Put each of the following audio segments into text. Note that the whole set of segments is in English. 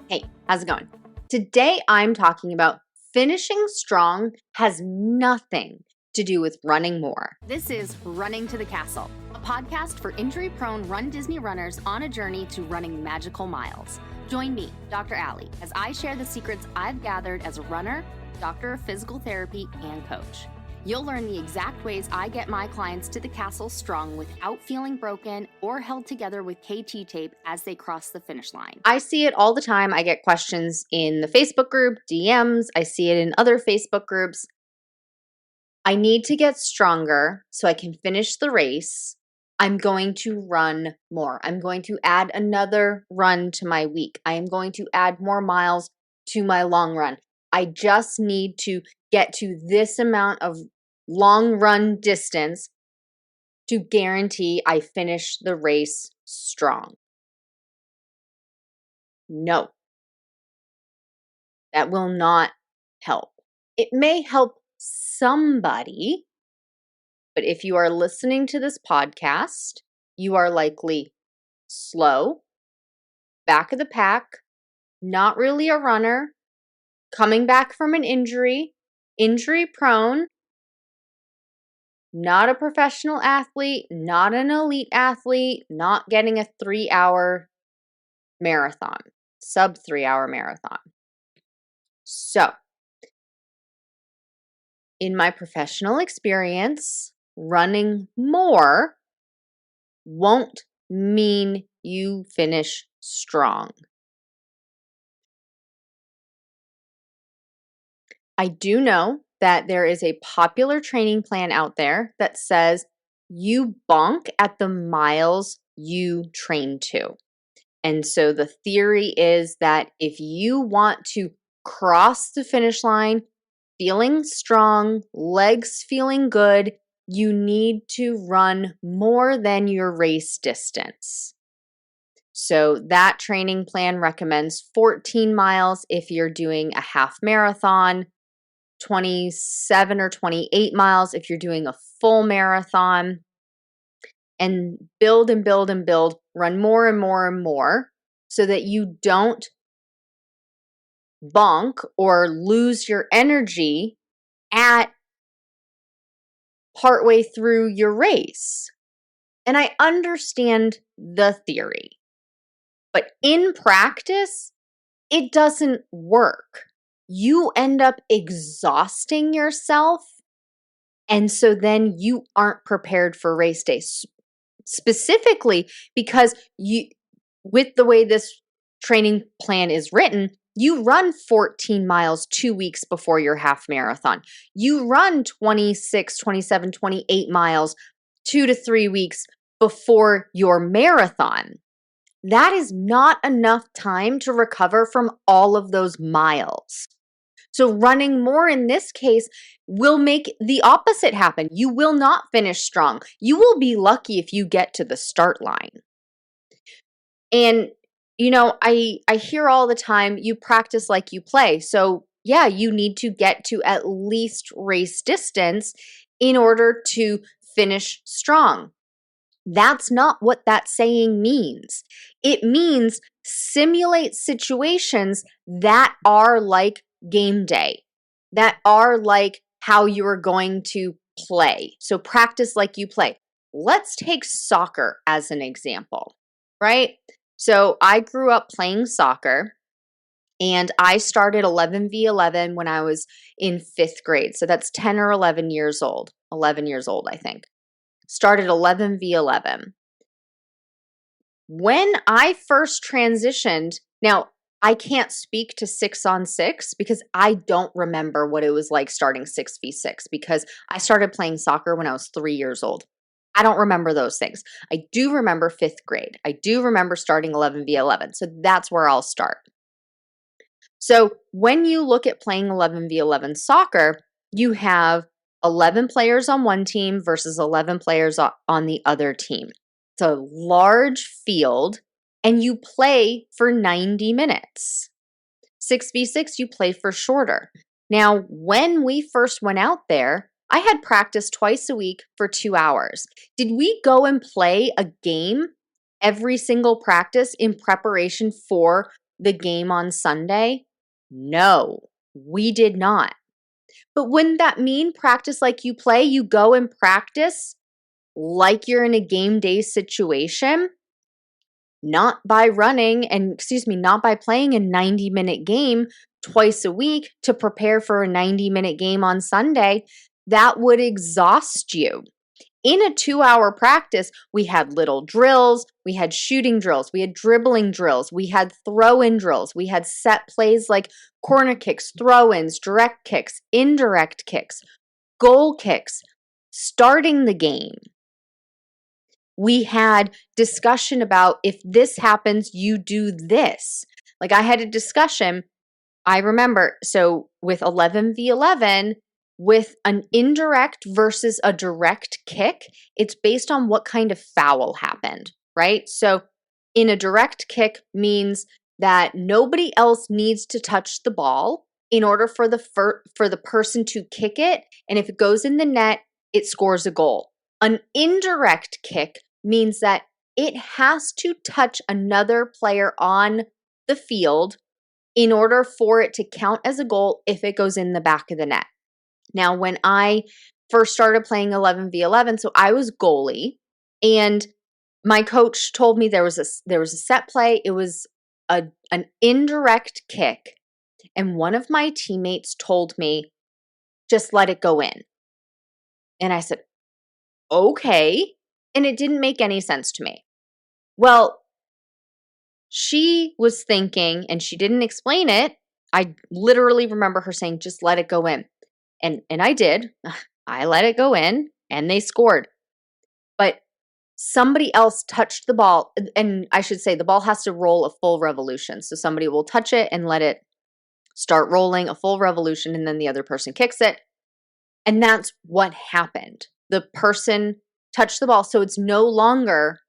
Hey, how's it going? Today I'm talking about finishing strong has nothing to do with running more. This is Running to the Castle, a podcast for injury-prone RunDisney runners on a journey to running magical miles. Join me, Dr. Allie, as I share the secrets I've gathered as a runner, doctor of physical therapy, and coach. You'll learn the exact ways I get my clients to the castle strong without feeling broken or held together with KT tape as they cross the finish line. I see it all the time. I get questions in the Facebook group, DMs. I see it in other Facebook groups. I need to get stronger so I can finish the race. I'm going to run more. I'm going to add another run to my week. I am going to add more miles to my long run. I just need to get to this amount of long run distance to guarantee I finish the race strong. No, that will not help. It may help somebody, but if you are listening to this podcast, you are likely slow, back of the pack, not really a runner, coming back from an injury, injury prone, not a professional athlete, not an elite athlete, not getting a 3-hour marathon, sub 3-hour marathon. So, in my professional experience, running more won't mean you finish strong. I do know that there is a popular training plan out there that says you bonk at the miles you train to. And so the theory is that if you want to cross the finish line feeling strong, legs feeling good, you need to run more than your race distance. So that training plan recommends 14 miles if you're doing a half marathon, 27 or 28 miles if you're doing a full marathon, and build and build and build, run more and more and more so that you don't bonk or lose your energy at partway through your race. And I understand the theory, but in practice, it doesn't work. You end up exhausting yourself, and so then you aren't prepared for race day. Specifically because with the way this training plan is written, you run 14 miles 2 weeks before your half marathon. You run 26, 27, 28 miles 2 to 3 weeks before your marathon. That is not enough time to recover from all of those miles. So running more in this case will make the opposite happen. You will not finish strong. You will be lucky if you get to the start line. And, I hear all the time, you practice like you play. So yeah, you need to get to at least race distance in order to finish strong. That's not what that saying means. It means simulate situations that are like game day, that are like how you are going to play. So practice like you play. Let's take soccer as an example, right? So I grew up playing soccer, and I started 11v11 when I was in 5th grade. So that's 10 or 11 years old. 11 years old, I think. Started 11v11. When I first transitioned, now I can't speak to 6-on-6 because I don't remember what it was like starting 6v6 because I started playing soccer when I was 3 years old. I don't remember those things. I do remember 5th grade. I do remember starting 11v11. So that's where I'll start. So when you look at playing 11v11 soccer, you have 11 players on one team versus 11 players on the other team. It's a large field, and you play for 90 minutes. 6v6, you play for shorter. Now, when we first went out there, I had practice twice a week for 2 hours. Did we go and play a game every single practice in preparation for the game on Sunday? No, we did not. But wouldn't that mean practice like you play? You go and practice like you're in a game day situation, not by not by playing a 90-minute game twice a week to prepare for a 90-minute game on Sunday. That would exhaust you. In a 2-hour practice, we had little drills, we had shooting drills, we had dribbling drills, we had throw-in drills, we had set plays like corner kicks, throw-ins, direct kicks, indirect kicks, goal kicks, starting the game. We had discussion about if this happens, you do this. Like I had a discussion, I remember, so with 11v11, with an indirect versus a direct kick, it's based on what kind of foul happened, right? So in a direct kick means that nobody else needs to touch the ball in order for the person to kick it, and if it goes in the net, it scores a goal. An indirect kick means that it has to touch another player on the field in order for it to count as a goal if it goes in the back of the net. Now, when I first started playing 11v11, so I was goalie, and my coach told me there was a set play. It was an indirect kick, and one of my teammates told me, just let it go in. And I said, okay. And it didn't make any sense to me. Well, she was thinking, and she didn't explain it. I literally remember her saying, just let it go in. And I did. I let it go in, and they scored. But somebody else touched the ball, and I should say the ball has to roll a full revolution. So somebody will touch it and let it start rolling a full revolution, and then the other person kicks it. And that's what happened. The person touched the ball, so it's no longer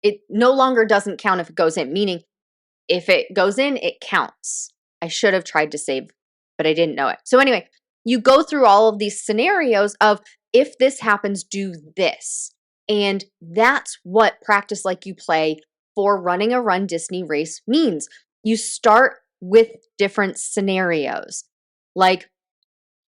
it no longer doesn't count if it goes in, meaning if it goes in, it counts. I should have tried to save, but I didn't know it. So anyway, you go through all of these scenarios of if this happens, do this. And that's what practice like you play for running a RunDisney race means. You start with different scenarios. Like,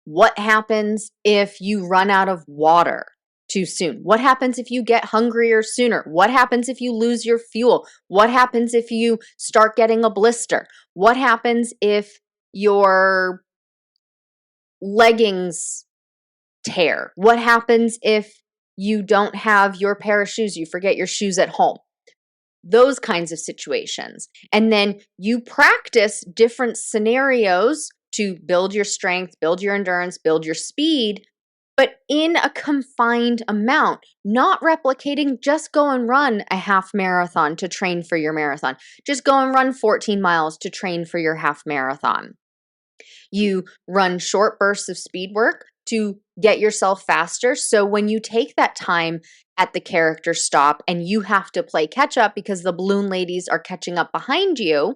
what happens if you run out of water too soon? What happens if you get hungrier sooner? What happens if you lose your fuel? What happens if you start getting a blister? What happens if your leggings tear? What happens if you don't have your pair of shoes? You forget your shoes at home. Those kinds of situations. And then you practice different scenarios to build your strength, build your endurance, build your speed, but in a confined amount, not replicating, just go and run a half marathon to train for your marathon. Just go and run 14 miles to train for your half marathon. You run short bursts of speed work to get yourself faster. So when you take that time at the character stop and you have to play catch up because the balloon ladies are catching up behind you,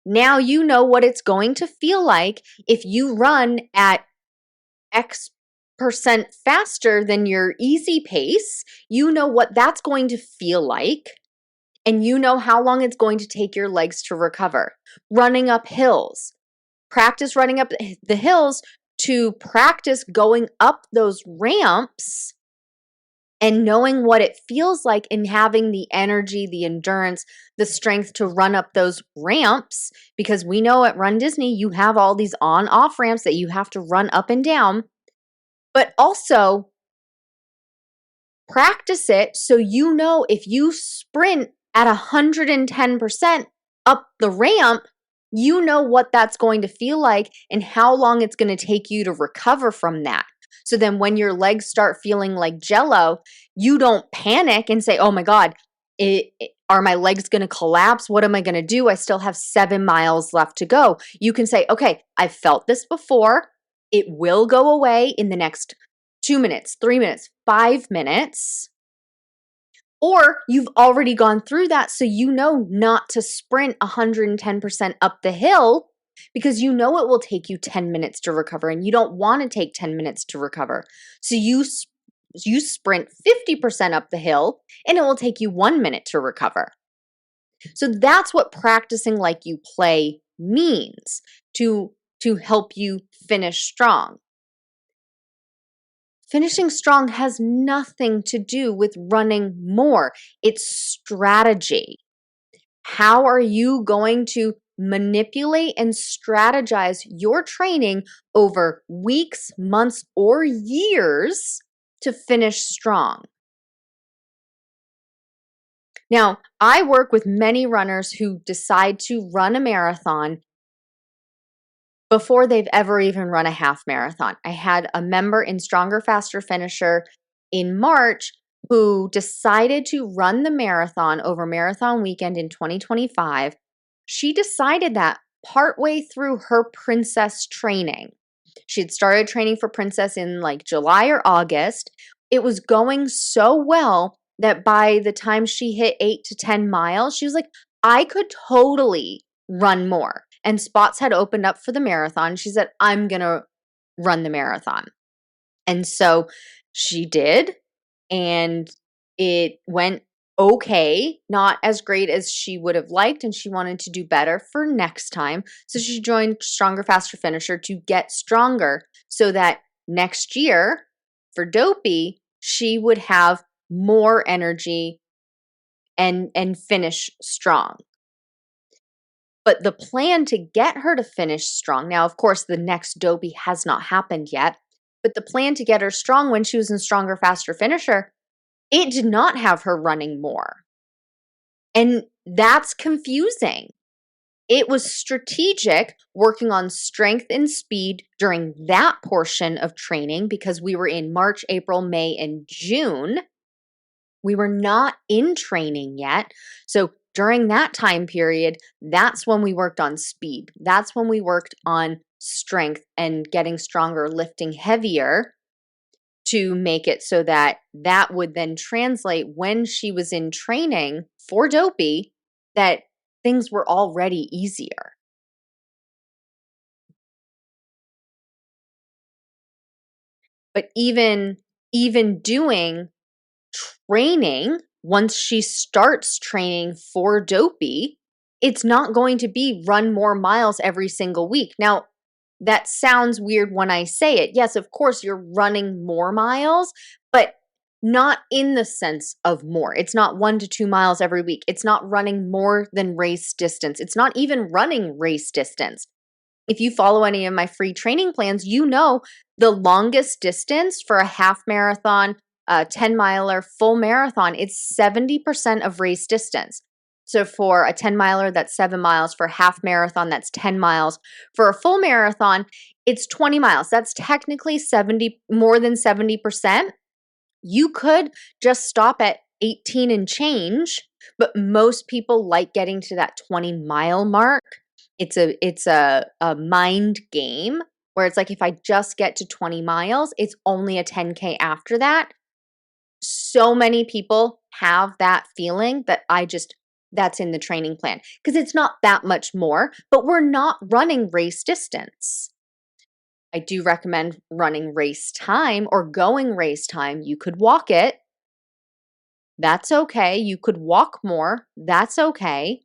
now you know what it's going to feel like if you run at X% faster than your easy pace. You know what that's going to feel like, and you know how long it's going to take your legs to recover. Running up hills. Practice running up the hills to practice going up those ramps and knowing what it feels like and having the energy, the endurance, the strength to run up those ramps, because we know at RunDisney you have all these on-off ramps that you have to run up and down, but also practice it so you know if you sprint at 110% up the ramp, you know what that's going to feel like and how long it's going to take you to recover from that. So then when your legs start feeling like jello, you don't panic and say, oh my God, are my legs going to collapse? What am I going to do? I still have 7 miles left to go. You can say, okay, I've felt this before. It will go away in the next 2 minutes, 3 minutes, 5 minutes. Or you've already gone through that, so you know not to sprint 110% up the hill because you know it will take you 10 minutes to recover and you don't want to take 10 minutes to recover. So you sprint 50% up the hill and it will take you 1 minute to recover. So that's what practicing like you play means to help you finish strong. Finishing strong has nothing to do with running more. It's strategy. How are you going to manipulate and strategize your training over weeks, months, or years to finish strong? Now, I work with many runners who decide to run a marathon before they've ever even run a half marathon. I had a member in Stronger, Faster, Finisher in March who decided to run the marathon over marathon weekend in 2025. She decided that partway through her princess training. She had started training for princess in like July or August. It was going so well that by the time she hit 8 to 10 miles, she was like, I could totally run more. And spots had opened up for the marathon. She said, I'm going to run the marathon. And so she did. And it went okay, not as great as she would have liked. And she wanted to do better for next time. So she joined Stronger, Faster, Finisher to get stronger so that next year for Dopey, she would have more energy and finish strong. But the plan to get her to finish strong, now, of course, the next Dopey has not happened yet, but the plan to get her strong when she was in Stronger, Faster, Finisher, it did not have her running more. And that's confusing. It was strategic working on strength and speed during that portion of training because we were in March, April, May, and June. We were not in training yet. So during that time period, that's when we worked on speed. That's when we worked on strength and getting stronger, lifting heavier to make it so that that would then translate when she was in training for Dopey, that things were already easier. But even doing training, once she starts training for Dopey, it's not going to be run more miles every single week. Now, that sounds weird when I say it. Yes, of course, you're running more miles, but not in the sense of more. It's not 1 to 2 miles every week. It's not running more than race distance. It's not even running race distance. If you follow any of my free training plans, you know the longest distance for a half marathon, a 10 miler, full marathon, it's 70% of race distance. So for a 10 miler, that's 7 miles. For a half marathon, that's 10 miles. For a full marathon, it's 20 miles. That's technically more than 70%. You could just stop at 18 and change, but most people like getting to that 20-mile mark. It's a mind game where it's like, if I just get to 20 miles, it's only a 10K after that. So many people have that feeling that that's in the training plan because it's not that much more, but we're not running race distance. I do recommend running race time or going race time. You could walk it. That's okay. You could walk more. That's okay.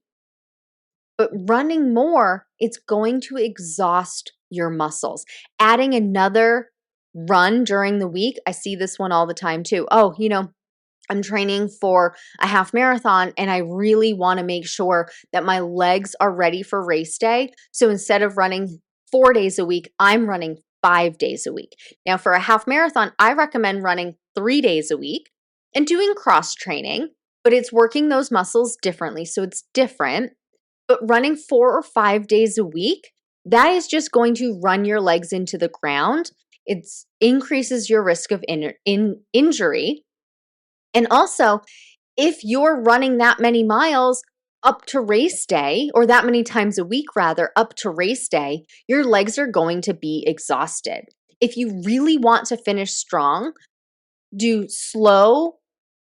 But running more, it's going to exhaust your muscles. Adding another run during the week, I see this one all the time too. Oh, I'm training for a half marathon and I really want to make sure that my legs are ready for race day. So instead of running 4 days a week, I'm running 5 days a week. Now, for a half marathon, I recommend running 3 days a week and doing cross training, but it's working those muscles differently. So it's different. But running 4 or 5 days a week, that is just going to run your legs into the ground. It increases your risk of injury. And also, if you're running that many miles up to race day, or that many times a week rather, up to race day, your legs are going to be exhausted. If you really want to finish strong, do slow,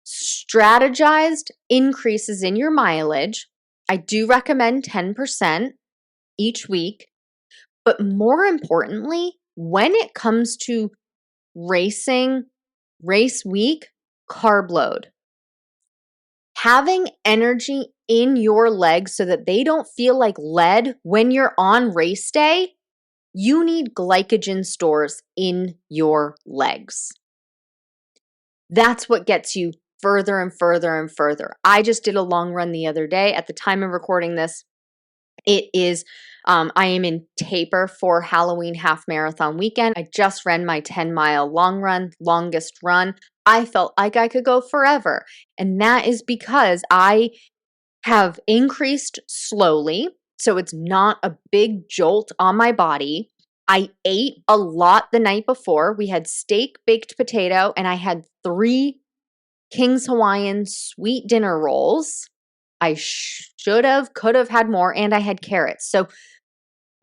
strategized increases in your mileage. I do recommend 10% each week. But more importantly, when it comes to racing, race week, carb load. Having energy in your legs so that they don't feel like lead when you're on race day, you need glycogen stores in your legs. That's what gets you further and further and further. I just did a long run the other day. At the time of recording this, it is, I am in taper for Halloween half marathon weekend. I just ran my 10-mile long run, longest run. I felt like I could go forever. And that is because I have increased slowly. So it's not a big jolt on my body. I ate a lot the night before. We had steak, baked potato, and I had 3 King's Hawaiian sweet dinner rolls. I should have, could have had more, and I had carrots. So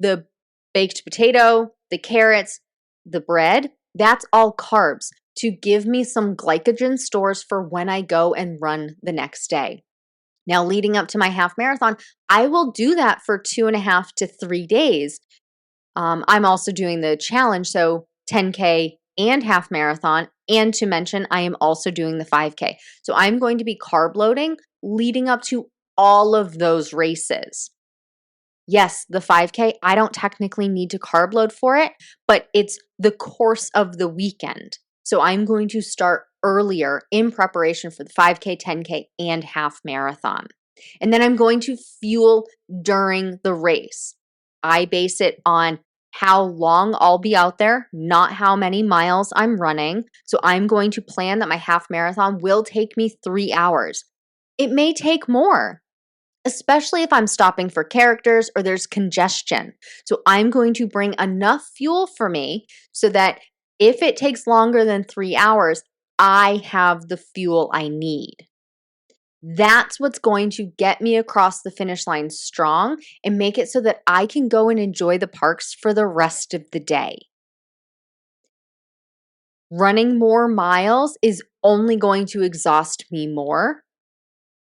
the baked potato, the carrots, the bread, that's all carbs to give me some glycogen stores for when I go and run the next day. Now, leading up to my half marathon, I will do that for 2.5 to 3 days. I'm also doing the challenge, so 10K and half marathon. And to mention, I am also doing the 5K. So I'm going to be carb loading leading up to all of those races. Yes, the 5K, I don't technically need to carb load for it, but it's the course of the weekend. So I'm going to start earlier in preparation for the 5K, 10K, and half marathon. And then I'm going to fuel during the race. I base it on how long I'll be out there, not how many miles I'm running. So I'm going to plan that my half marathon will take me 3 hours. It may take more, especially if I'm stopping for characters or there's congestion. So I'm going to bring enough fuel for me so that if it takes longer than 3 hours, I have the fuel I need. That's what's going to get me across the finish line strong and make it so that I can go and enjoy the parks for the rest of the day. Running more miles is only going to exhaust me more.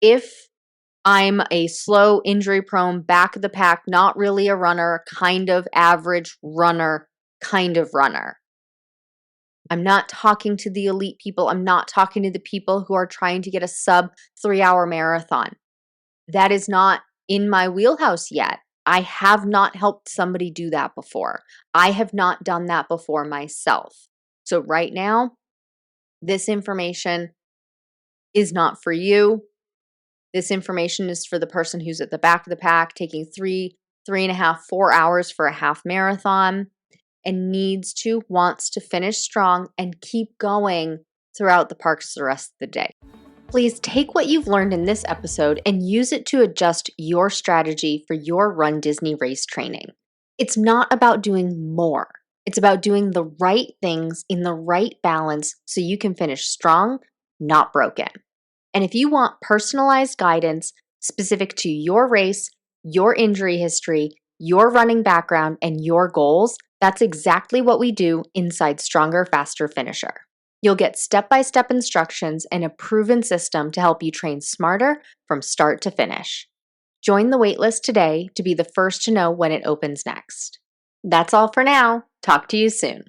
If I'm a slow, injury-prone, back of the pack, not really a runner, kind of average runner, kind of runner. I'm not talking to the elite people. I'm not talking to the people who are trying to get a sub 3-hour marathon. That is not in my wheelhouse yet. I have not helped somebody do that before. I have not done that before myself. So right now, this information is not for you. This information is for the person who's at the back of the pack, taking 3.5, 4 hours for a half marathon and wants to finish strong and keep going throughout the parks the rest of the day. Please take what you've learned in this episode and use it to adjust your strategy for your RunDisney race training. It's not about doing more. It's about doing the right things in the right balance so you can finish strong, not broken. And if you want personalized guidance specific to your race, your injury history, your running background, and your goals, that's exactly what we do inside Stronger, Faster, Finisher. You'll get step-by-step instructions and a proven system to help you train smarter from start to finish. Join the waitlist today to be the first to know when it opens next. That's all for now. Talk to you soon.